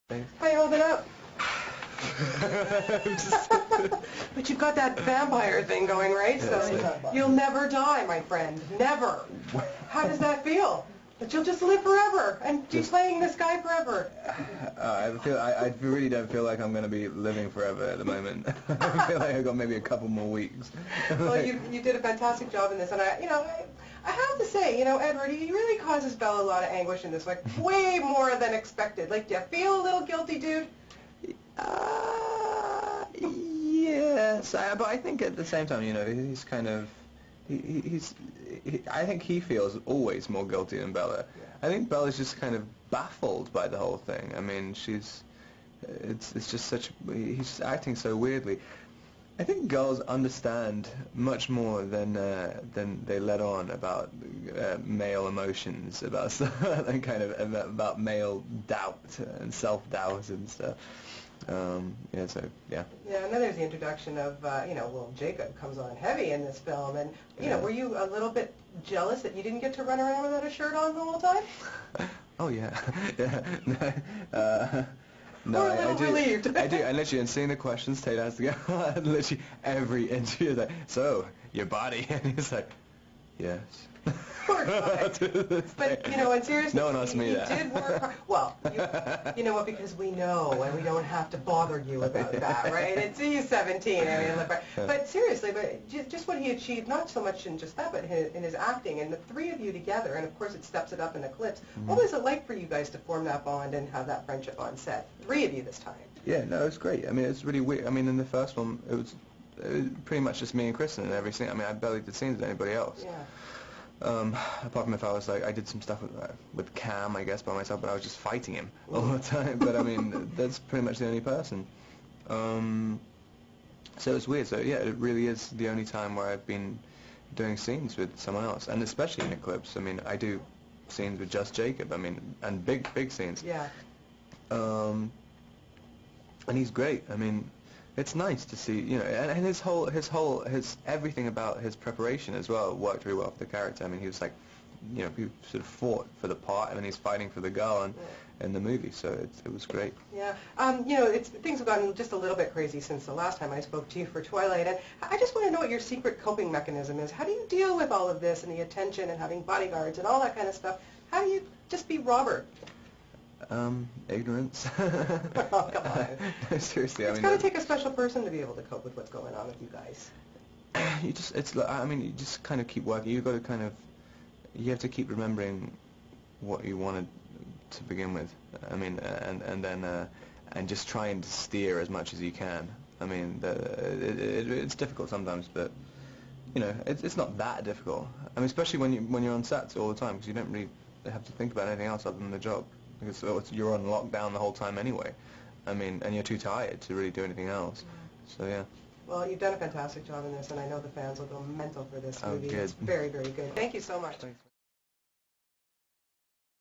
Thanks. How you holding up? But you've got that vampire thing going, right? Yeah, so you'll never die, my friend. Never. How does that feel? That you'll just live forever and be playing this guy forever. I really don't feel like I'm going to be living forever at the moment. I feel like I've got maybe a couple more weeks. Well, you did a fantastic job in this, and I have to say, Edward, he really causes Belle a lot of anguish in this, like way more than expected. Like, do you feel a little guilty, dude? Yes, but I think at the same time, he's kind of, I think he feels always more guilty than Bella. Yeah. I think Bella's just kind of baffled by the whole thing. I mean, it's just he's acting so weirdly. I think girls understand much more than they let on about male emotions, about stuff, and kind of about male doubt and self-doubt and stuff. Yeah, and then there's the introduction of, Jacob comes on heavy in this film, and, were you a little bit jealous that you didn't get to run around without a shirt on the whole time? Oh, yeah. No, or a little relieved. I do. And literally, and seeing the questions Tate has to go, literally every interview is like, so, your body? And he's like, yes. Poor guy. But, and seriously, no one asked me that. He did work hard. Well, you know what, because we know, and we don't have to bother you about that, right? He's 17, but seriously, just what he achieved, not so much in just that, but in his acting, and the three of you together, and of course it steps it up in the clips. Mm-hmm. What was it like for you guys to form that bond and have that friendship on set? Three of you this time. Yeah, no, it's great. I mean, it's really weird. I mean, in the first one, it was pretty much just me and Kristen in every scene. I mean, I barely did scenes with anybody else. Yeah. Apart from if I was I did some stuff with Cam, I guess, by myself, but I was just fighting him all the time. But I mean, that's pretty much the only person. So it's weird. So yeah, it really is the only time where I've been doing scenes with someone else, and especially in Eclipse. I mean, I do scenes with just Jacob. I mean, and big scenes. Yeah. And he's great. I mean, it's nice to see, and his everything about his preparation as well worked really well for the character. I mean, he was like, he sort of fought for the part, and he's fighting for the girl in the movie, so it was great. Yeah, things have gotten just a little bit crazy since the last time I spoke to you for Twilight, and I just want to know what your secret coping mechanism is. How do you deal with all of this and the attention and having bodyguards and all that kind of stuff? How do you just be Robert? Ignorance. Oh, come on. No, seriously, It's got to take a special person to be able to cope with what's going on with you guys. You just kind of keep working. You have to keep remembering what you wanted to begin with. I mean, and just try and steer as much as you can. I mean, it's difficult sometimes, but it's not that difficult. I mean, especially when you're on sets all the time, because you don't really have to think about anything else other than the job. Because you're on lockdown the whole time anyway. I mean, and you're too tired to really do anything else. So yeah. Well, you've done a fantastic job in this, and I know the fans will go mental for this movie. Good. It's very, very good. Thank you so much. Thanks.